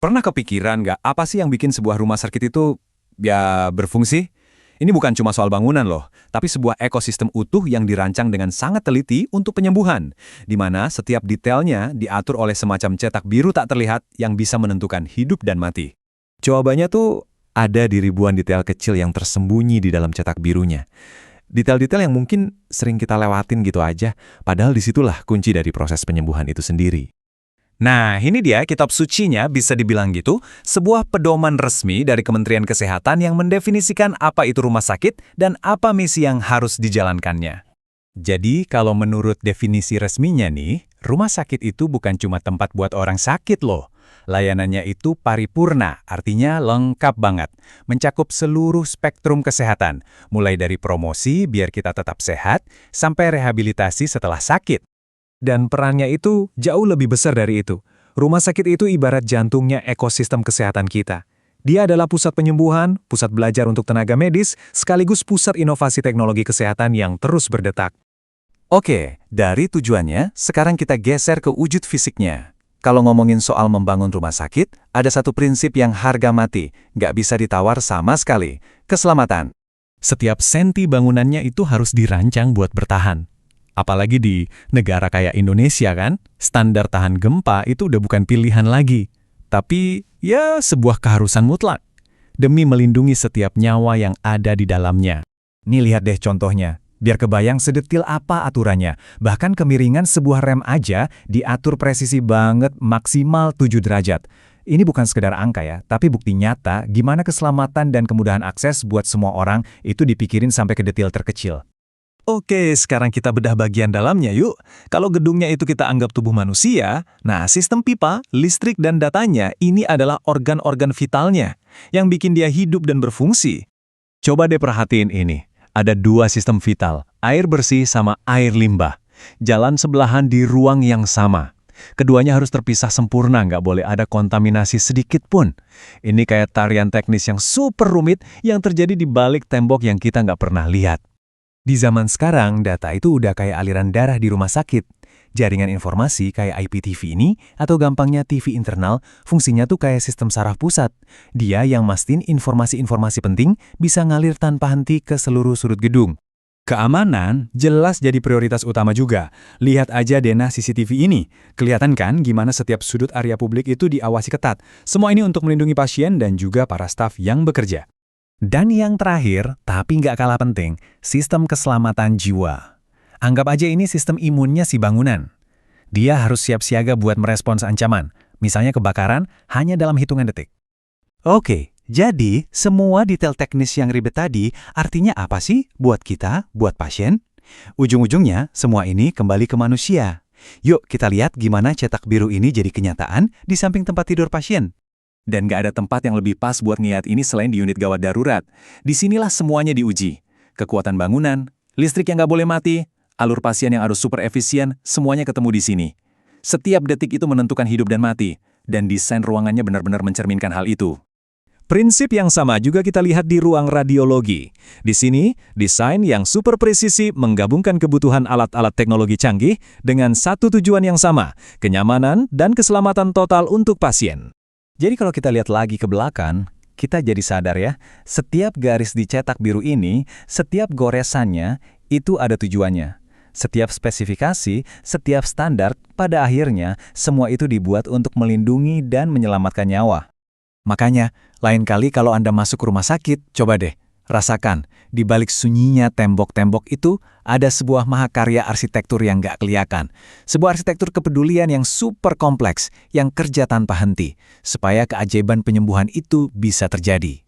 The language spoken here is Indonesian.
Pernah kepikiran nggak apa sih yang bikin sebuah rumah sakit itu ya berfungsi? Ini bukan cuma soal bangunan loh, tapi sebuah ekosistem utuh yang dirancang dengan sangat teliti untuk penyembuhan, di mana setiap detailnya diatur oleh semacam cetak biru tak terlihat yang bisa menentukan hidup dan mati. Jawabannya tuh ada di ribuan detail kecil yang tersembunyi di dalam cetak birunya. Detail-detail yang mungkin sering kita lewatin gitu aja, padahal disitulah kunci dari proses penyembuhan itu sendiri. Nah, ini dia kitab sucinya bisa dibilang gitu, sebuah pedoman resmi dari Kementerian Kesehatan yang mendefinisikan apa itu rumah sakit dan apa misi yang harus dijalankannya. Jadi, kalau menurut definisi resminya nih, rumah sakit itu bukan cuma tempat buat orang sakit loh. Layanannya itu paripurna, artinya lengkap banget. Mencakup seluruh spektrum kesehatan, mulai dari promosi biar kita tetap sehat, sampai rehabilitasi setelah sakit. Dan perannya itu jauh lebih besar dari itu. Rumah sakit itu ibarat jantungnya ekosistem kesehatan kita. Dia adalah pusat penyembuhan, pusat belajar untuk tenaga medis, sekaligus pusat inovasi teknologi kesehatan yang terus berdetak. Oke, dari tujuannya, sekarang kita geser ke wujud fisiknya. Kalau ngomongin soal membangun rumah sakit, ada satu prinsip yang harga mati, nggak bisa ditawar sama sekali, keselamatan. Setiap senti bangunannya itu harus dirancang buat bertahan. Apalagi di negara kayak Indonesia kan, standar tahan gempa itu udah bukan pilihan lagi. Tapi ya sebuah keharusan mutlak, demi melindungi setiap nyawa yang ada di dalamnya. Nih lihat deh contohnya, biar kebayang sedetil apa aturannya. Bahkan kemiringan sebuah rem aja diatur presisi banget maksimal 7 derajat. Ini bukan sekedar angka ya, tapi bukti nyata gimana keselamatan dan kemudahan akses buat semua orang itu dipikirin sampai ke detail terkecil. Oke, sekarang kita bedah bagian dalamnya yuk. Kalau gedungnya itu kita anggap tubuh manusia, nah sistem pipa, listrik, dan datanya ini adalah organ-organ vitalnya yang bikin dia hidup dan berfungsi. Coba deh perhatiin ini. Ada dua sistem vital, air bersih sama air limbah. Jalan sebelahan di ruang yang sama. Keduanya harus terpisah sempurna, nggak boleh ada kontaminasi sedikit pun. Ini kayak tarian teknis yang super rumit yang terjadi di balik tembok yang kita nggak pernah lihat. Di zaman sekarang, data itu udah kayak aliran darah di rumah sakit. Jaringan informasi kayak IPTV ini, atau gampangnya TV internal, fungsinya tuh kayak sistem saraf pusat. Dia yang mastiin informasi-informasi penting bisa ngalir tanpa henti ke seluruh sudut gedung. Keamanan jelas jadi prioritas utama juga. Lihat aja denah CCTV ini. Kelihatan kan gimana setiap sudut area publik itu diawasi ketat. Semua ini untuk melindungi pasien dan juga para staf yang bekerja. Dan yang terakhir, tapi nggak kalah penting, sistem keselamatan jiwa. Anggap aja ini sistem imunnya si bangunan. Dia harus siap siaga buat merespons ancaman, misalnya kebakaran, hanya dalam hitungan detik. Oke, jadi semua detail teknis yang ribet tadi artinya apa sih buat kita, buat pasien? Ujung-ujungnya, semua ini kembali ke manusia. Yuk kita lihat gimana cetak biru ini jadi kenyataan di samping tempat tidur pasien. Dan nggak ada tempat yang lebih pas buat ngeliat ini selain di unit gawat darurat. Disinilah semuanya diuji. Kekuatan bangunan, listrik yang nggak boleh mati, alur pasien yang harus super efisien, semuanya ketemu di sini. Setiap detik itu menentukan hidup dan mati, dan desain ruangannya benar-benar mencerminkan hal itu. Prinsip yang sama juga kita lihat di ruang radiologi. Di sini, desain yang super presisi menggabungkan kebutuhan alat-alat teknologi canggih dengan satu tujuan yang sama, kenyamanan dan keselamatan total untuk pasien. Jadi kalau kita lihat lagi ke belakang, kita jadi sadar ya, setiap garis dicetak biru ini, setiap goresannya, itu ada tujuannya. Setiap spesifikasi, setiap standar, pada akhirnya, semua itu dibuat untuk melindungi dan menyelamatkan nyawa. Makanya, lain kali kalau Anda masuk rumah sakit, coba deh, rasakan, di balik sunyinya tembok-tembok itu, ada sebuah mahakarya arsitektur yang nggak kelihatan. Sebuah arsitektur kepedulian yang super kompleks, yang kerja tanpa henti, supaya keajaiban penyembuhan itu bisa terjadi.